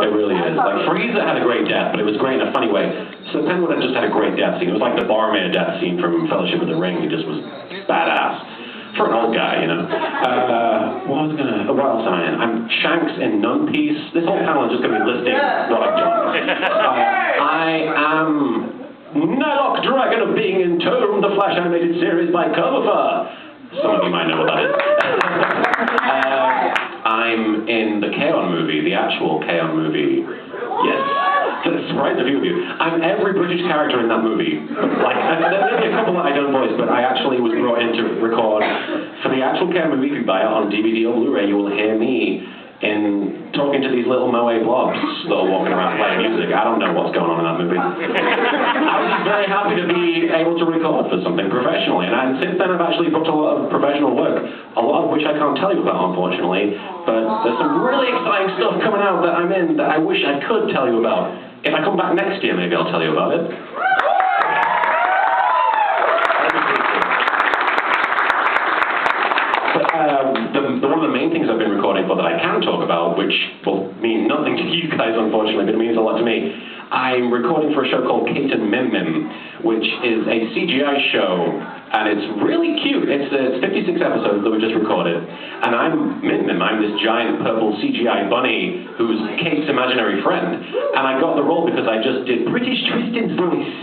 It really is. Like, Frieza had a great death, but it was great in a funny way. So Penguin had just had a great death scene. It was like the barmaid death scene from Fellowship of the Ring. He just was badass. For an old guy, you know. What else am I in? I'm Shanks in Nun Piece. This whole panel is just going to be listing what I've done. I am Nylok Dragon of Being Entombed, the Flash animated series by Coverfur. Some of you might know what that is. I'm in the K-On! Movie, the actual K-On! Movie. Yes. To surprise a few of you. I'm every British character in that movie. Like, there'll be a couple that I don't voice, but I actually was brought in to record for the actual K-On! Movie. If you buy it on DVD or Blu-ray, you will hear me in talking to these little Moe blobs that are walking around playing music. I don't know what's going on in that movie. I was just very happy to be able to record for something professionally, and since then I've actually booked a lot of professional work, a lot of which I can't tell you about, unfortunately, but there's some really exciting stuff coming out that I'm in that I wish I could tell you about. If I come back next year, maybe I'll tell you about it. One of the main things I've been recording for that I can talk about, which will mean nothing to you guys, unfortunately, but it means a lot to me. I'm recording for a show called Kate and Mim Mim, which is a CGI show, and it's really cute. It's 56 episodes that we just recorded, and I'm Mim Mim. I'm this giant purple CGI bunny who's Kate's imaginary friend, and I got the role because I just did British Tristan's voice.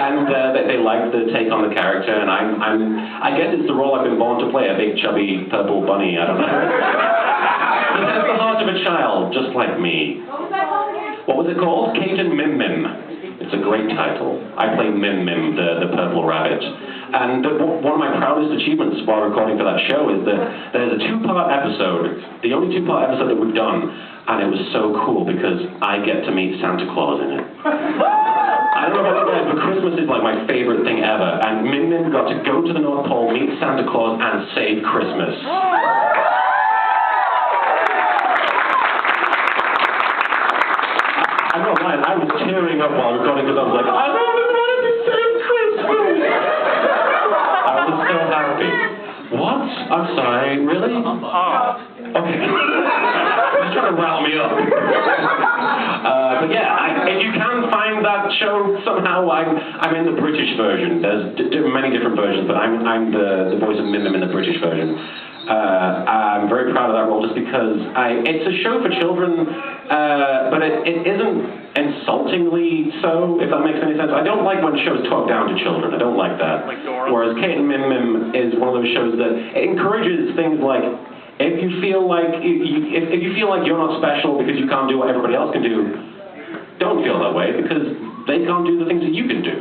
And they liked the take on the character, and I guess it's the role I've been born to play, a big chubby purple bunny, I don't know. He has the heart of a child, just like me. What was it called? Kate and Mim Mim. It's a great title. I play Mim Mim, the purple rabbit. And one of my proudest achievements while recording for that show is that there's a two-part episode, the only two-part episode that we've done, and it was so cool because I get to meet Santa Claus in it. I don't know about you guys, but Christmas is like my favorite thing ever, and Mim Mim got to go to the North Pole, meet Santa Claus, and save Christmas. I'm not lying, I was tearing up while recording because I was like, I only wanted to save Christmas! I was so happy. What? I'm sorry, really? Okay. Just trying to rile me up. But yeah, if you can find that show somehow, I'm in the British version. There's many different versions, but I'm the voice of Mim Mim in the British version. I'm very proud of that role just because it's a show for children, but it isn't insultingly so, if that makes any sense. I don't like when shows talk down to children. I don't like that. Whereas Kate and Mim Mim is one of those shows that it encourages things like, if you feel like if you feel like you're not special because you can't do what everybody else can do, don't feel that way because they can't do the things that you can do.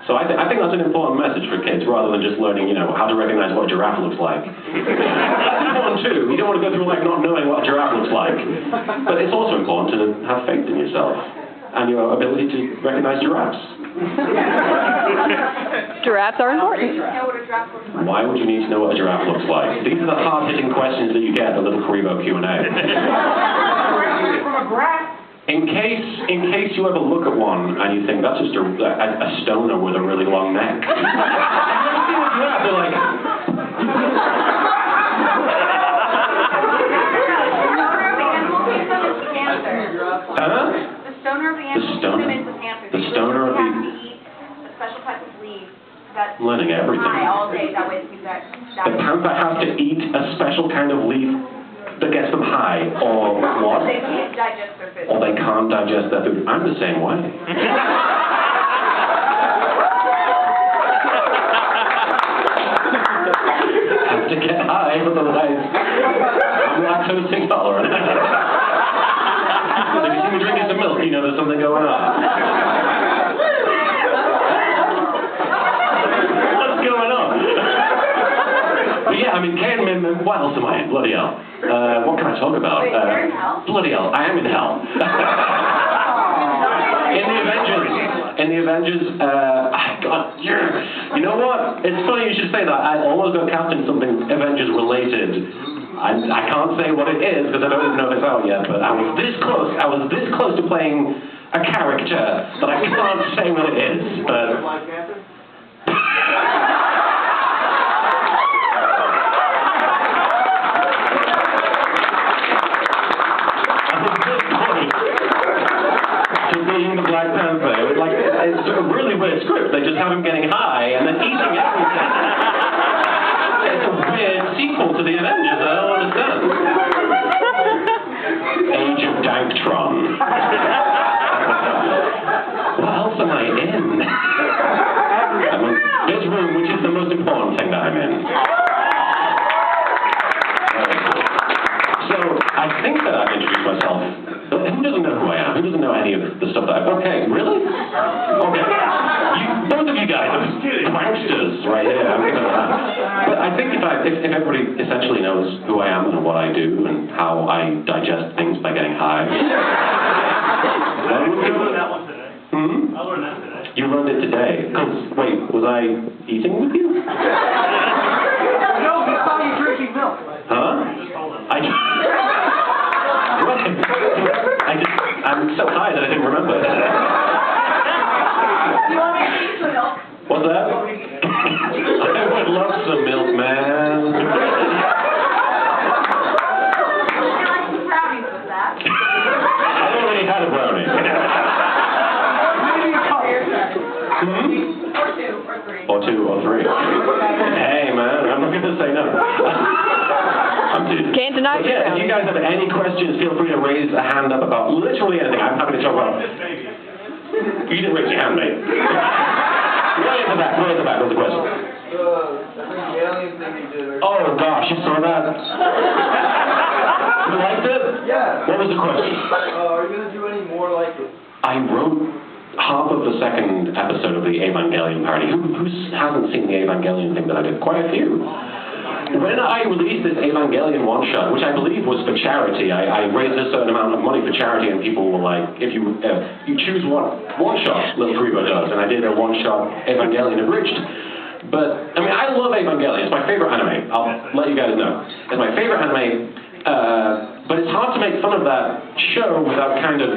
So I think that's an important message for kids rather than just learning, how to recognize what a giraffe looks like. That's important too. You don't want to go through life not knowing what a giraffe looks like. But it's also important to have faith in yourself and your ability to recognize giraffes. Giraffes are important. Why would you need to know what a giraffe looks like? These are the hard-hitting questions that you get at the LittleKuriboh Q&A. In case you ever look at one and you think that's just a stoner with a really long neck. I've never seen a giraffe. They're like. The stoner of the animal kingdom is the panther. The stoner of the have to eat a special type of leaf that's learning everything. High all day. That way the panther has to eat a special kind of leaf that gets them high, or what? They can't digest their food. Or they can't digest their food. I'm the same way. Have to get high, otherwise I'm lactose intolerant. If you see me drinking some milk, you know there's something going on. What's going on? But yeah, I mean, Kate and Mim Mim, what else am I in? Bloody hell. What can I talk about? Wait, you're in hell? Bloody hell, I am in hell. In the Avengers, God, yeah. You know what? It's funny you should say that. I almost got cast in something Avengers related. I can't say what it is because I don't even know if it's out yet, but I was this close. I was this close to playing a character that I can't say what it is, but... script. They just have him getting high and then eating everything. It's a weird sequel to the Avengers, I don't understand. Age of Danktron. What else am I in? I'm in this room, which is the most important thing that I'm in. So, I think that I've introduced myself. Who doesn't know who I am? Who doesn't know any of the stuff that I've... Okay, really? Okay. Both of you guys are pranksters right here. But I think if everybody essentially knows who I am and what I do and how I digest things by getting high... I learned that one today. Hmm? I learned that today. You learned it today. Wait, was I eating with you? No, we saw you drinking milk. Huh? I'm so high that I didn't remember. You want me to eat some milk? What's that? I would love some milk, man. Would you like some brownies with that? I already had a brownie. Maybe a cup. Hmm? Or two, or three. Or 2 or 3. Hey, man, I'm not going to say no. I'm dude. Can't deny But yeah, if you guys have any questions, feel free to raise a hand up about literally anything. I'm happy to talk about. You didn't raise your hand, mate. Way at the back, what's the question? The alien thing you did. Oh gosh, you saw that? You liked it? Yeah. What was the question? Are you going to do any more like it? I wrote half of the second episode of the Evangelion parody. Who hasn't seen the Evangelion thing that I did? Quite a few. When I released this Evangelion one-shot, which I believe was for charity, I raised a certain amount of money for charity, and people were like, if you choose one-shot, LittleKuriboh does, and I did a one-shot Evangelion abridged. But, I mean, I love Evangelion. It's my favorite anime. I'll let you guys know. It's my favorite anime, but it's hard to make fun of that show without kind of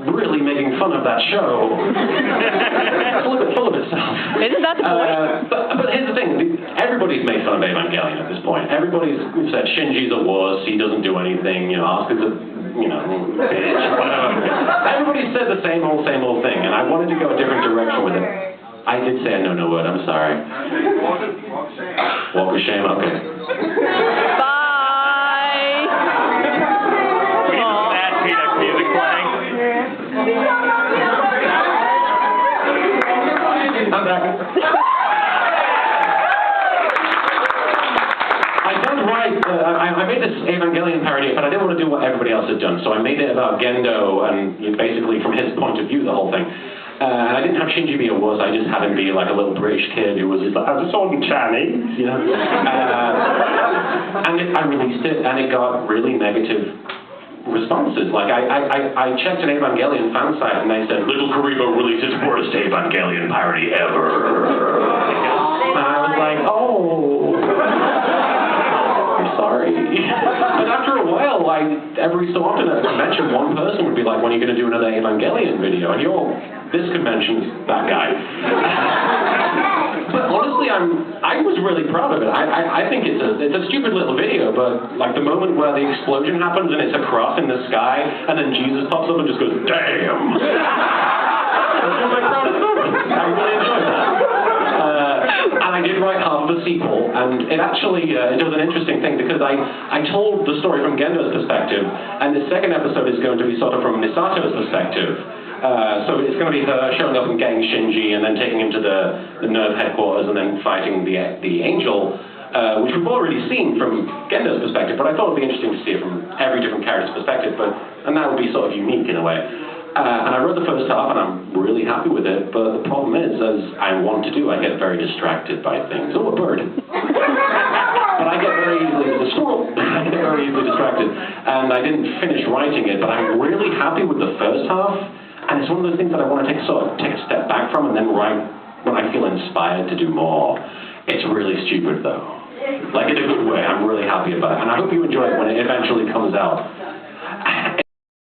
really making fun of that show. It's a little bit full of itself. Isn't that the point? But here's the thing, everybody's made fun of Evangelion at this point. Everybody's said Shinji's a wuss, he doesn't do anything, Asuka's a, bitch, whatever. Everybody said the same old thing, and I wanted to go a different direction with it. I did say a no word, I'm sorry. Walk of shame, okay. Bye! We need some Mad Peanuts music playing. I'm back. I made this Evangelion parody, but I didn't want to do what everybody else had done, so I made it about Gendo, and basically from his point of view, the whole thing. And I didn't have Shinji be a wuss, I just had him be like a little British kid who was just like, I was on Chinese, and I released it, and it got really negative responses. Like, I checked an Evangelion fan site, and they said, LittleKuriboh released its worst Evangelion parody ever. And I was like, oh, I'm sorry. But after a while, every so often at a convention, one person would be like, when are you going to do another Evangelion video? And this convention's that guy. But honestly, I was really proud of it. I think it's a stupid little video, but like the moment where the explosion happens and it's a cross in the sky, and then Jesus pops up and just goes, damn! That's one of my proudest moments. I really enjoyed that. And I did write half the sequel, and it actually it does an interesting thing because I told the story from Gendo's perspective, and the second episode is going to be sort of from Misato's perspective. So it's going to be her showing up and getting Shinji, and then taking him to the Nerve headquarters, and then fighting the Angel, which we've already seen from Gendo's perspective, but I thought it would be interesting to see it from every different character's perspective, and that would be sort of unique in a way. And I wrote the first half, and I'm really happy with it, but the problem is, as I want to do, I get very distracted by things. Oh, a bird. But I get very easily distracted, and I didn't finish writing it, but I'm really happy with the first half, and it's one of those things that I want to take a step back from, and then write when I feel inspired to do more. It's really stupid, though. Like, in a good way. I'm really happy about it, and I hope you enjoy it when it eventually comes out.